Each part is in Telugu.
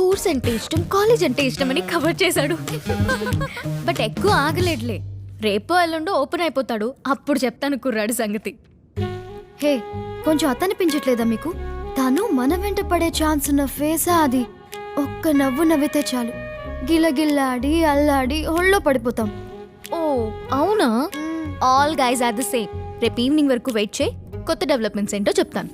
కోర్స్ అంటే ఇష్టం, కాలేజ్ అంటే ఇష్టం అని కవర్ చేశాడు. బట్ ఎక్కువ ఆగలేడులే. రేపో ఎల్లుండో ఓపెన్ అయిపోతాడు, అప్పుడు చెప్తాను కుర్రాడు సంగతి. హే, కొంచెం అతనిపించట్లేదా మీకు? తను మన వెంట పడే ఛాన్స్ ఉన్న ఫేసా అది. ఒక్క నవ్వు నవ్వితే చాలు, గిలగిల్లాడి అల్లాడి ఒళ్ళో పడిపోతాం. ఓ అవునా? All guys are the same. రేపు ఈవినింగ్ వరకు వెయిట్ చేయి, కొత్త డెవలప్మెంట్స్ ఏంటో చెప్తాను.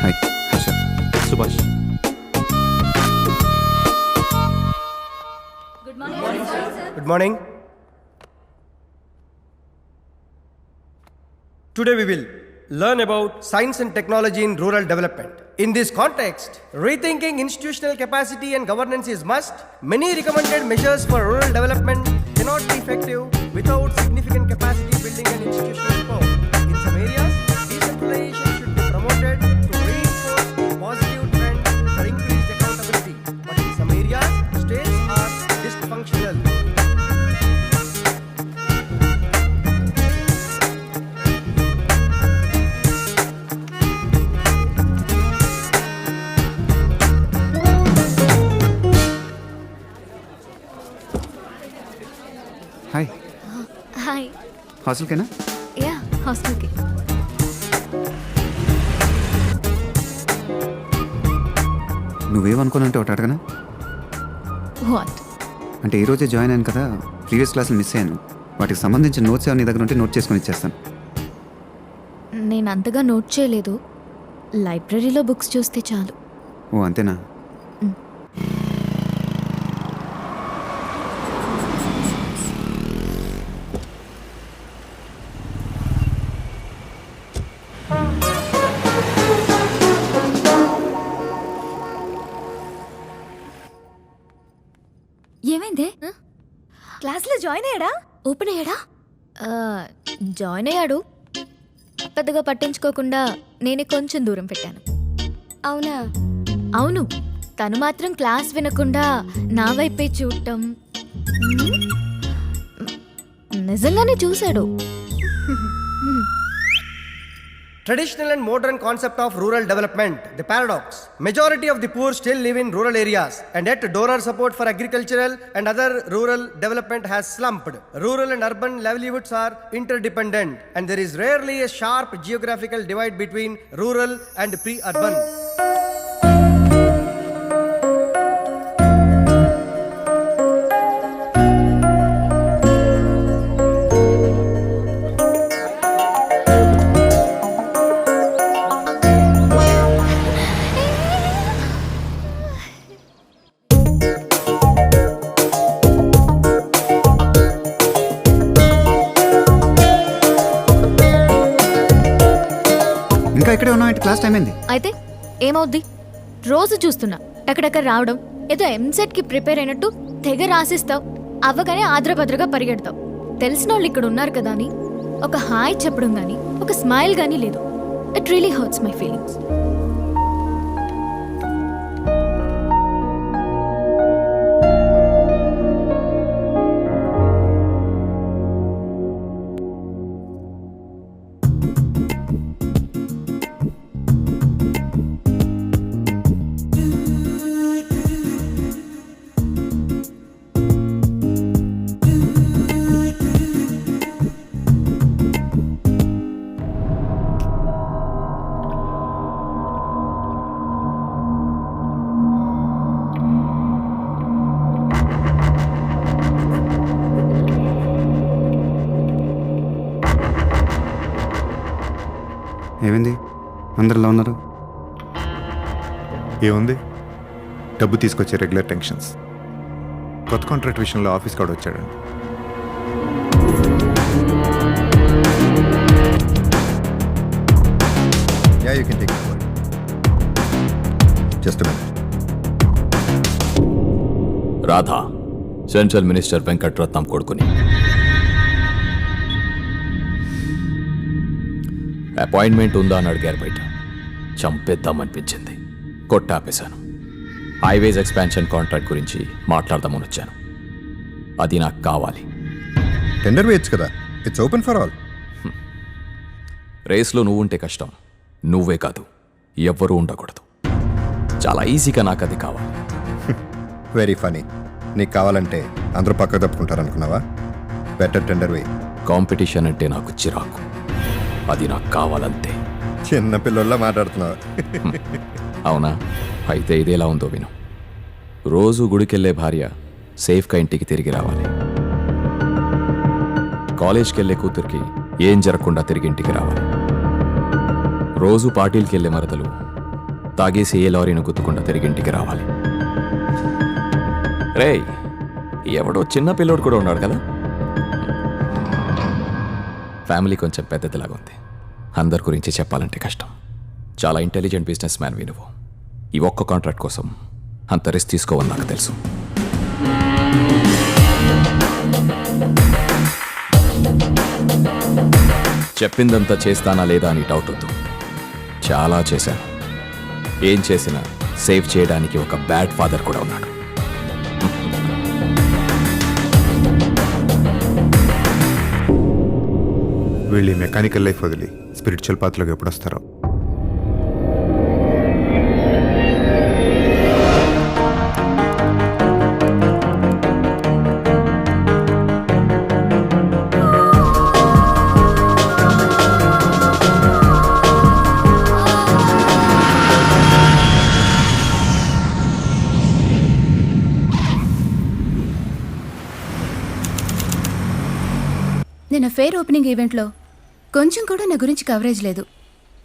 Hi Harsha. Subhash. Good morning. Today we will learn about science and technology in rural development. In this context, rethinking institutional capacity and governance is must. Many recommended measures for rural development cannot be effective without significant capacity building and institutional support. In some areas, decentralization should be promoted to reinforce positive trend for increased accountability. But in some areas, states are dysfunctional. Hi. Hi. హాస్టల్కేనా? యా, హాస్టల్కి. నువ్వేమనుకోనంటే ఒకటి అడగనా? వాట్? అంటే ఈరోజే జాయిన్ అయ్యాను కదా, ప్రీవియస్ క్లాసులు మిస్ అయ్యాను. వాటికి సంబంధించిన నోట్స్ ఏమైనా నీ దగ్గర ఉంటే నోట్ చేసుకొని ఇచ్చేస్తాను. నేను అంతగా నోట్ చేయలేదు, లైబ్రరీలో బుక్స్ చూస్తే చాలు. ఓ అంతేనా? ఏమైందే? క్లాస్లో జాయిన్ అయ్యాడా? ఓపెన్ అయ్యాడా? జాయిన్ అయ్యాడు. పెద్దగా పట్టించుకోకుండా నేనే కొంచెం దూరం పెట్టాను. అవునా? అవును, తను మాత్రం క్లాస్ వినకుండా నా వైపే చూడటం. నిజంగానే చూశాడు. Traditional and modern concept of rural development, the paradox. Majority of the poor still live in rural areas, and yet donor support for agricultural and other rural development has slumped. Rural and urban livelihoods are interdependent, and there is rarely a sharp geographical divide between rural and pre-urban. ఇంకా ఇక్కడే ఉన్నావు ఏంటి? క్లాస్ టైం అయింది. అయితే ఏమవుద్ది? రోజు చూస్తున్నా టకటక రావడం, ఏదో ఎంసెట్కి ప్రిపేర్ అయినట్టు తెగ రాసిస్తావు, అవ్వగానే ఆద్రభద్రగా పరిగెడతావు. తెలిసిన వాళ్ళు ఇక్కడ ఉన్నారు కదా అని ఒక హాయ్ చెప్పడం కానీ, ఒక స్మైల్ కానీ లేదు. It really hurts my feelings. ఏమైంది? అందరిలో ఉన్నారు? ఏముంది, డబ్బు తీసుకొచ్చే రెగ్యులర్ టెన్షన్స్. కొత్త కాంట్రాక్ట్ విషయంలో ఆఫీస్ కాడ వచ్చాడండి. Yeah, you can take the call. Just a minute. Radha, central minister Venkatratnam కొడుకుని. అపాయింట్మెంట్ ఉందా అని అడిగారు బయట. చంపేద్దామనిపించింది, కొట్టాపేశాను. హైవేస్ ఎక్స్పాన్షన్ కాంట్రాక్ట్ గురించి మాట్లాడదామని వచ్చాను. అది నాకు కావాలి. టెండర్ వేయచ్చు కదా, ఇట్స్ ఓపెన్ ఫర్ ఆల్. రేస్లో నువ్వు ఉంటే కష్టం, నువ్వే కాదు ఎవ్వరూ ఉండకూడదు. చాలా ఈజీగా నాకు అది కావాలి. Very funny. నీకు కావాలంటే అందరూ పక్క తప్పుకుంటారనుకున్నావా? బెటర్ టెండర్ వేయి. కాంపిటీషన్ అంటే నాకు చిరాకు, అది నాకు కావాలంతే. చిన్న పిల్లల్లా మాట్లాడుతున్నావా? అవునా? అయితే ఇదేలా ఉందో విను. రోజు గుడికెళ్ళే భార్య సేఫ్గా ఇంటికి తిరిగి రావాలి. కాలేజ్కి వెళ్ళే కూతురికి ఏం జరగకుండా తిరిగి ఇంటికి రావాలి. రోజు పార్టీలకి వెళ్ళే మరదలు తాగేసి ఏ లారీని గుద్దుకుండా తిరిగి ఇంటికి రావాలి. రేయ్, ఎవడో చిన్న పిల్లోడు కూడా ఉన్నాడు కదా. ఫ్యామిలీ కొంచెం పెద్దదిలాగా ఉంది. అందరి గురించి చెప్పాలంటే కష్టం. చాలా ఇంటెలిజెంట్ బిజినెస్ మ్యాన్ నువ్వు. ఈ ఒక్క కాంట్రాక్ట్ కోసం అంత రిస్క్ తీసుకోవని నాకు తెలుసు. చెప్పిందంతా చేస్తానా లేదా అని డౌట్ వద్దు. చాలా చేశాను. ఏం చేసినా సేవ్ చేయడానికి ఒక బ్యాడ్ ఫాదర్ కూడా ఉన్నాడు. వీళ్ళు ఈ మెకానికల్ లైఫ్ వదిలి స్పిరిచువల్ పాత్రలోకి ఎప్పుడు వస్తారో. నిన్న ఫేర్ ఓపెనింగ్ ఈవెంట్లో కొంచెం కూడా నా గురించి కవరేజ్ లేదు.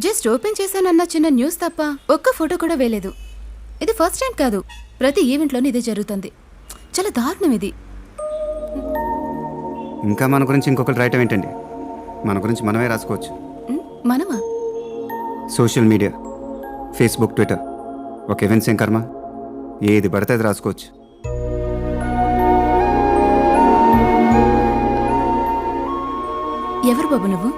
జస్ట్ ఓపెన్ చేశానన్న చిన్న న్యూస్ తప్ప ఒక్క ఫోటో కూడా వేయలేదు. ఇది ఫస్ట్ టైం కాదు, ప్రతి ఈవెంట్లోనూ ఇదే జరుగుతుంది. చాలా దారుణం ఇది. ఇంకా మన గురించి ఇంకొకరు రాయటం ఏంటండి? మన గురించి మనమే రాసుకోవచ్చు. మనమా? సోషల్ మీడియా, ఫేస్బుక్, ట్విట్టర్, ఒక ఈవెంట్స్ ఏం కర్మ, ఏది పడితే అది రాసుకోవచ్చు. ఎవరు బాబు నువ్వు?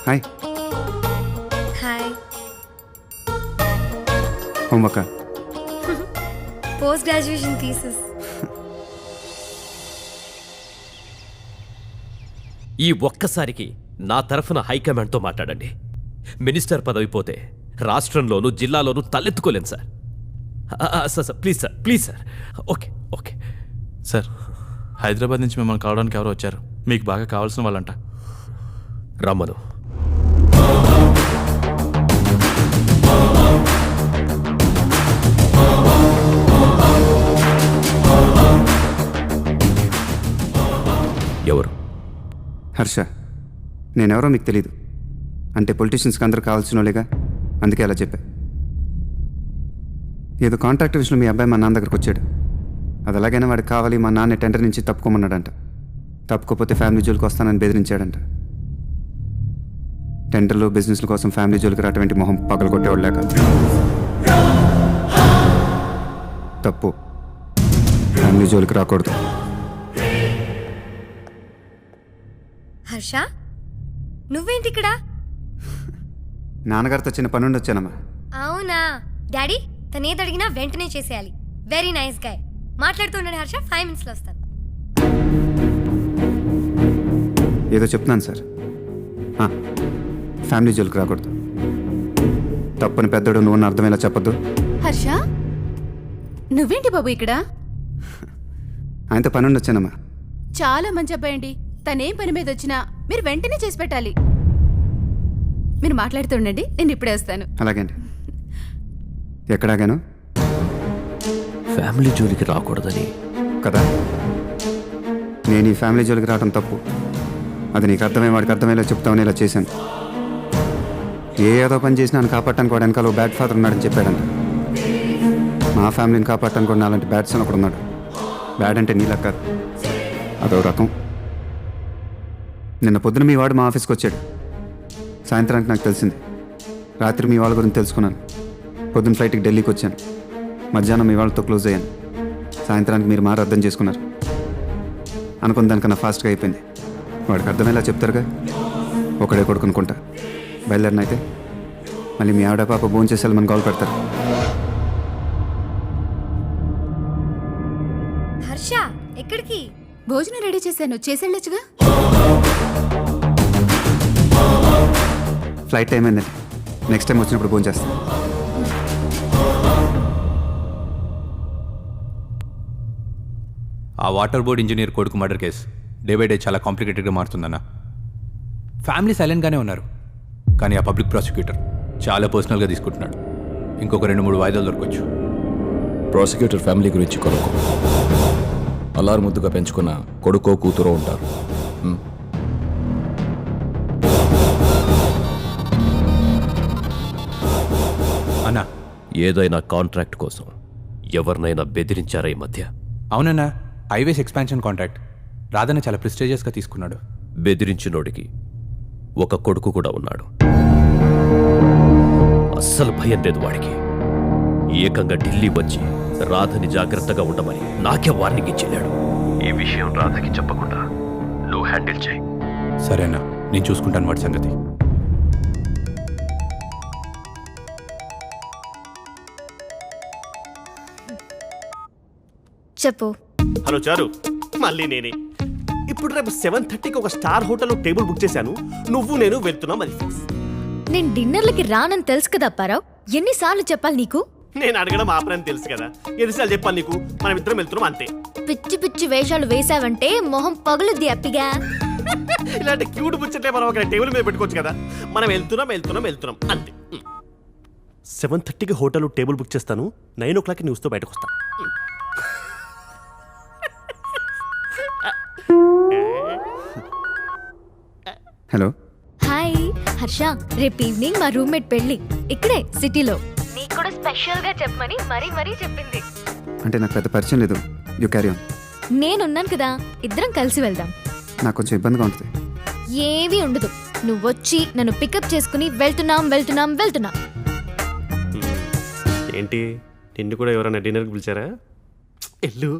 Hi. Hi. Homework? Post graduation thesis. ఈ ఒక్కసారికి నా తరఫున హైకమాండ్తో మాట్లాడండి. మినిస్టర్ పదవి పోతే రాష్ట్రంలోనూ జిల్లాలోనూ తలెత్తుకోలేను sir. Sir please sir, please sir. Okay okay sir. Hyderabad నుంచి మిమ్మల్ని కావడానికి ఎవరో వచ్చారు. మీకు బాగా కావాల్సిన వాళ్ళంట. రమ్మను. ఎవరు? హర్ష. నేనెవరో మీకు తెలీదు. అంటే పొలిటీషియన్స్కి అందరూ కావాల్సిన వాళ్ళేగా, అందుకే అలా చెప్పా. ఏదో కాంట్రాక్ట్ విషయంలో మీ అబ్బాయి మా నాన్న దగ్గరకు వచ్చాడు. అది ఎలాగైనా వాడికి కావాలి, మా నాన్న టెండర్ నుంచి తప్పుకోమన్నాడంట. తప్పుకోపోతే ఫ్యామిలీ జోలికి వస్తానని బెదిరించాడంట. టెండర్లు, బిజినెస్ల కోసం ఫ్యామిలీ జోలికి రావటం మొహం పగలు కొట్టేవాడు లేక. తప్పు. ఫ్యామిలీ జోలికి రాకూడదు. హర్ష, నువ్వేంటి ఇక్కడ? నాన్నగారితో చిన్న పని ఉండొచ్చానమ్మా. అవునా? డాడీ తనేది అడిగినా వెంటనే చేసేయాలి. Very nice guy. మాట్లాడుతుండండి హర్ష, 5 minutesలో వస్తాను. ఏదో చెప్తున్నాను సార్. ఫ్యామిలీ జోలికి రాకూడదు. తప్పని పెద్దోడు నువ్వు అర్థమయ్యేలా చెప్పొద్దు. హర్ష, నువ్వేంటి బాబు ఇక్కడ? ఆయనతో పని ఉండొచ్చానమ్మా. చాలా మంచి అబ్బాయి అండి. తనేం పని మీద వచ్చినా మీరు వెంటనే చేసి పెట్టాలి. మీరు మాట్లాడుతుండండి, నేను ఇప్పుడే వస్తాను. అలాగే అండి. ఎక్కడాగాను ఫ్యామిలీ జోలికి రాకూడదని కదా. నేను ఈ ఫ్యామిలీ జోలికి రావడం తప్పు. అది నీకు అర్థమై వాడికి అర్థమయ్యేలా చెప్తామని ఇలా చేశాను. ఏదో పని చేసినా నన్ను కాపాడటానికి వాడు వెనకాల బ్యాడ్ ఫాదర్ ఉన్నాడని చెప్పాడంట. మా ఫ్యామిలీని కాపాడటానికి కూడా అలాంటి బ్యాడ్ సన్ ఒకడు ఉన్నాడు. బ్యాడ్ అంటే నీలా కాదు, అదో రకం. నిన్న పొద్దున మీ వాడు మా ఆఫీస్కి వచ్చాడు. సాయంత్రానికి నాకు తెలిసింది రాత్రి మీ వాళ్ళ గురించి తెలుసుకున్నాను. పొద్దున్న ఫ్లైట్కి ఢిల్లీకి వచ్చాను. మధ్యాహ్నం మీ వాళ్ళతో క్లోజ్ అయ్యాను. సాయంత్రానికి మీరు మాట అర్థం చేసుకున్నారు. అనుకున్న దానికన్నా ఫాస్ట్గా అయిపోయింది. వాడికి అర్థమయ్యేలా చెప్తారుగా. ఒకడే కొడుకునుకుంటా. బయలుదేరినైతే మళ్ళీ మీ ఆవిడ పాప భోజనం చేసేలా మన కాల్ పెడతారు. హర్ష ఎక్కడికి? భోజనం రెడీ చేశాను, చేసేళ్ళొచ్చుగా. ఫ్లైట్ టైం అయిందండి. నెక్స్ట్ టైం వచ్చినప్పుడు భోజనం చేస్తాను. ఆ వాటర్ బోర్డ్ ఇంజనీర్ కొడుకు murder case day by day చాలా కాంప్లికేటెడ్గా మారుతుందన్న. ఫ్యామిలీ సైలెంట్గానే ఉన్నారు, కానీ ఆ పబ్లిక్ ప్రాసిక్యూటర్ చాలా పర్సనల్గా తీసుకుంటున్నాడు. ఇంకొక 2-3 వాయిదాలు దొరకవచ్చు. ప్రాసిక్యూటర్ ఫ్యామిలీ గురించి కొనుక్కో. అల్లారు ముద్దుగా పెంచుకున్న కొడుకో కూతురో ఉంటారు. అన్నా, ఏదైనా కాంట్రాక్ట్ కోసం ఎవరినైనా బెదిరించారా ఈ మధ్య? అవునన్నా, హైవేస్ ఎక్స్పాన్షన్ కాంట్రాక్ట్ రాధన్న చాలా ప్రెస్టేజియస్గా తీసుకున్నాడు. బెదిరించినోడికి ఒక కొడుకు కూడా ఉన్నాడు. అస్సలు భయం లేదు వాడికి. ఏకంగా ఢిల్లీ వచ్చి రాధని జాగ్రత్తగా ఉండమని నాకే వార్నింగ్ ఇచ్చెళ్ళాడు. ఈ విషయం రాధకి చెప్పకుండా నువ్వు హ్యాండిల్ చేయి. సరేనా, నేను చూసుకుంటాను వాడి సంగతి. చెప్పు. హలో చారు, మళ్ళీ నేనే. ఇప్పుడు రేపు 7:30కి ఒక స్టార్ హోటల్లో టేబుల్ బుక్ చేశాను. నువ్వు నేను వెళ్తున్నాం, అది ఫిక్స్. నేను డిన్నర్లకి రానని తెలుసు కదా అప్పారావు. ఎన్నిసార్లు చెప్పాలి నీకు? నేను అడగడం ఆపరని తెలుసు కదా, ఎన్నిసార్లు చెప్పాలి నీకు? మనం ఇద్దరం వెళ్తున్నాం అంతే. పిచ్చి పిచ్చి వేషాలు వేసావంటే మొహం పగులుద్ది అప్పిగా. ఇలాంటి క్యూట్ ముచ్చట్లే మనం ఒక టేబుల్ మీద పెట్టుకోవచ్చు కదా. మనం వెళ్తున్నాం అంతే. 7:30కి హోటల్ టేబుల్ బుక్ చేస్తాను. 9 o'clock న్యూస్తో బయటకు వస్తాను. హలో. హాయ్ హర్ష, రేపు ఈవినింగ్ మా రూమ్మేట్ పెళ్ళి ఇక్కడే సిటీలో. నీకు కూడా స్పెషల్ గా చెప్పమని మరీ చెప్పింది. అంటే నాకు పెద్ద పరిచయం లేదు. You carry on. నేనున్నాను కదా, ఇద్దరం కలిసి వెళ్దాం. నాకు కొంచెం ఇబ్బందిగా ఉంటుంది. ఏమీ ఉండదు. నువ్వు వచ్చి నన్ను పికప్ చేసుకుని వెళ్తున్నాం. ఏంటి, నిన్ను కూడా ఎవరైనా డిన్నర్కి పిలిచారా? ఎల్లు.